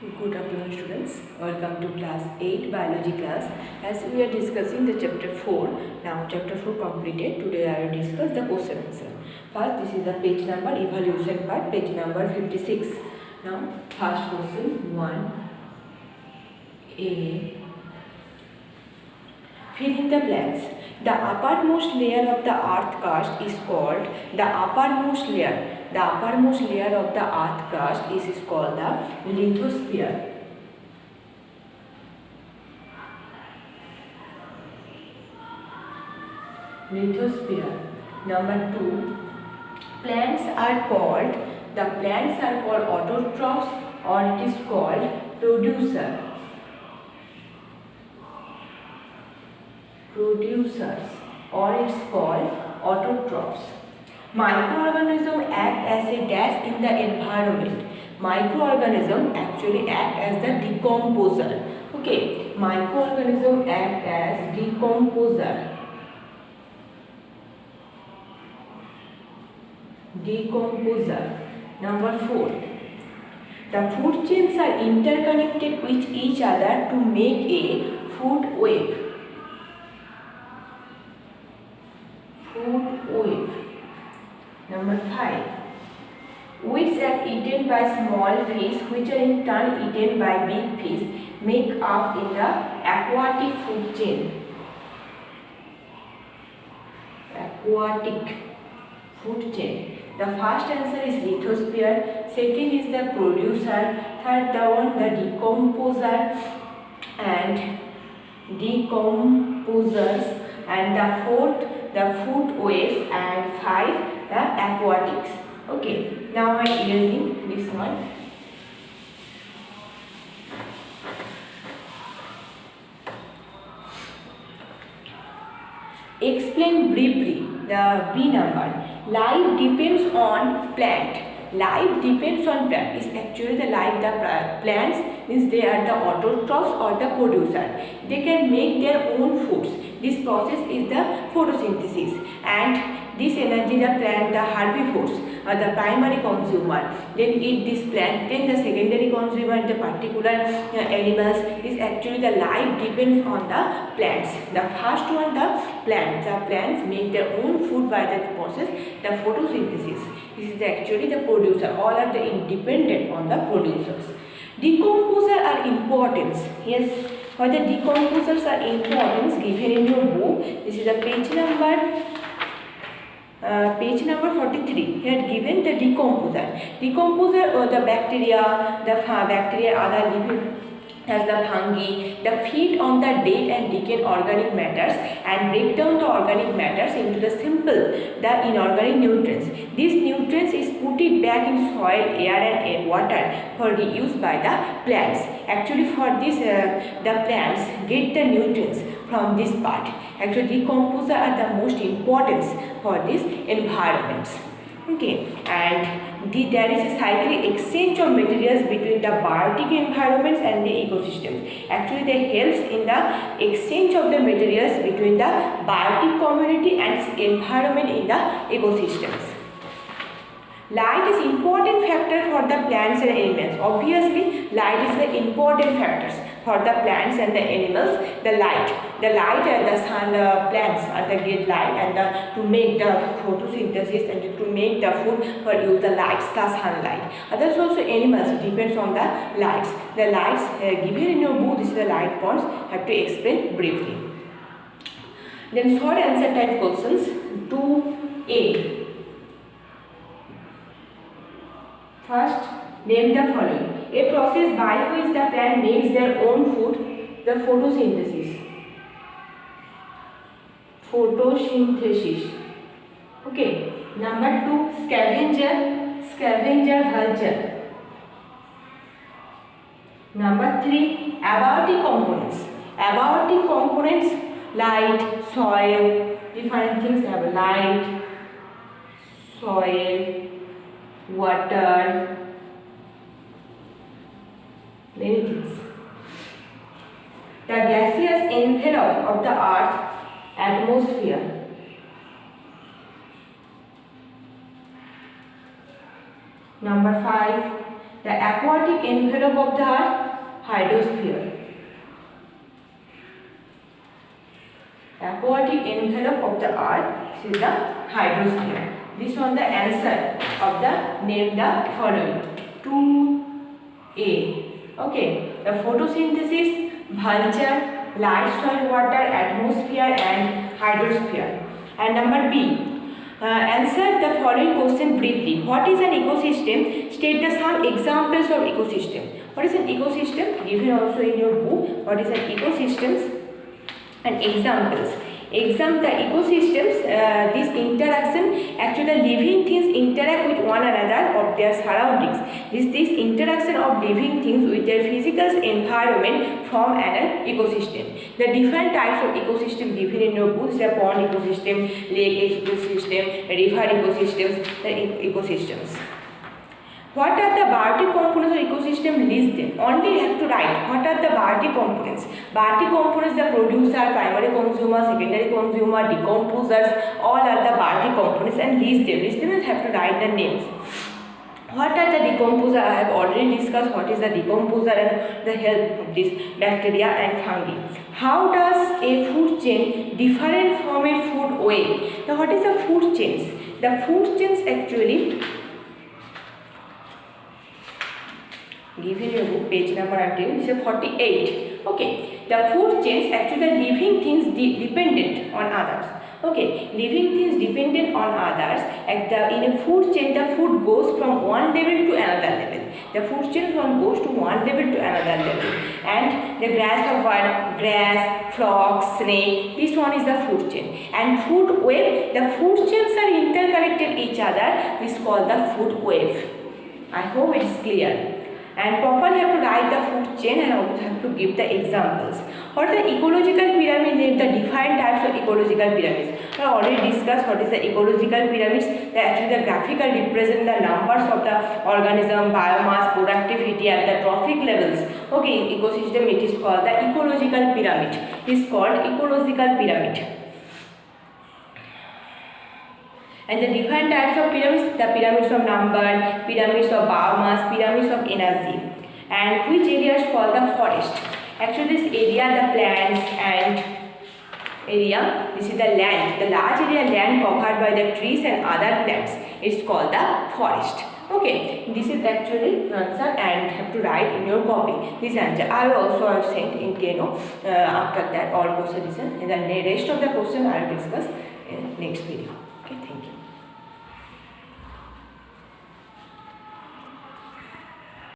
Good afternoon students, welcome to class 8 biology class. As we are discussing the chapter 4, now chapter 4 completed. Today I will discuss the question answer. First, this is the page number evaluation part, page number 56. Now first question 1a. Fill in the blanks. The uppermost layer of the earth crust is called the uppermost layer. The uppermost layer of the earth crust is called the lithosphere. Lithosphere. Number 2. Plants are called autotrophs, or it is called producers, or it's called autotrophs. Microorganisms act as a dash in the environment. Microorganisms actually act as the decomposer. Okay, microorganisms act as decomposer. Number 4. The food chains are interconnected with each other to make a food web. Number 5. Weeds are eaten by small fish, which are in turn eaten by big fish, make up in the aquatic food chain. The first answer is lithosphere, second is the producer, third the one the decomposers, and the fourth the food webs, and 5 the aquatics. Okay, now I am erasing this one. Explain briefly the B number. Life depends on plant. Life depends on plant is actually the life. The plants means they are the autotrophs or the producer. They can make their own foods. This process is the photosynthesis, and this energy the plant, the herbivores, are the primary consumer. Then eat this plant. Then the secondary consumer, the particular animals, is actually the life depends on the plants. The first one, the plants. The plants make their own food by the process, the photosynthesis. This is actually the producer. All are the independent on the producers. Decomposers are importance. Yes, for the decomposers are importance given in your book. This is the page number 43. Here given the decomposer. Decomposer or the bacteria, other living as the fungi, the feed on the dead and decayed organic matters and break down the organic matters into the simple, the inorganic nutrients. These nutrients is put it back in soil, air and water for reuse by the plants. Actually for this, the plants get the nutrients from this part. Actually decomposers are the most importance for these environments. Okay, and there is a cyclic exchange of materials between the biotic environments and the ecosystems. Actually, they helps in the exchange of the materials between the biotic community and its environment in the ecosystems. Light is important factor for the plants and animals. Obviously, light is the important factors for the plants and the animals. The light and the sun, the plants are the get light, and to make the photosynthesis and to make the food for use the lights, the sunlight. Others also animals depends on the lights. The lights given in your book, this is the light points. Have to explain briefly. Then short answer type questions. 2a. First, name the following. A process by which the plant makes their own food, the photosynthesis. Okay. Number 2, scavenger, vulture. Number 3, abiotic components, light, soil, different things have light, soil, water, many things. The gaseous envelope of the earth, atmosphere. Number 5, The aquatic envelope of the earth, hydrosphere. Aquatic envelope of the earth is the hydrosphere. This was the answer of the name the following. 2A. Okay. The photosynthesis, vulture, light, soil, water, atmosphere and hydrosphere. And number B. Answer the following question briefly. What is an ecosystem? State the some examples of ecosystem. What is an ecosystem? Given also in your book. What is an ecosystems and examples. The ecosystems, this interaction, actually the living things interact with one another of their surroundings. This interaction of living things with their physical environment form an ecosystem. The different types of ecosystem given in your books, the pond ecosystem, lake ecosystem, river ecosystems, the ecosystems. What are the biotic components of ecosystem? List them. Only you have to write what are the biotic components. Biotic components, the producer, primary consumer, secondary consumer, decomposers, all are the biotic components and list them. List them and have to write the names. What are the decomposer? I have already discussed what is the decomposer and the help of this bacteria and fungi. How does a food chain differ from a food web? Now what is the food chains? The food chains actually given your book page number I am telling, this is 48. Okay, the food chains actually the living things dependent on others. Okay, living things dependent on others. In a food chain, the food goes from one level to another level. The food chain goes to one level to another level. And the grass, frog, snake. This one is the food chain. And food web. The food chains are interconnected each other. This is called the food web. I hope it is clear. And properly have to write the food chain and also have to give the examples. What is the ecological pyramid? The different types of ecological pyramids. I already discussed what is the ecological pyramids. They actually the graphical represent the numbers of the organism, biomass, productivity at the trophic levels. Okay, in ecosystem it is called the ecological pyramid. It is called ecological pyramid. And the different types of pyramids, the pyramids of number, pyramids of biomass, pyramids of energy. And which area is called the forest? Actually this area, the plants and area, this is the land. The large area land covered by the trees and other plants is called the forest. Okay, this is actually answer and have to write in your copy. This answer I will also have sent in Kano after that all questions. And the rest of the question I will discuss in next video.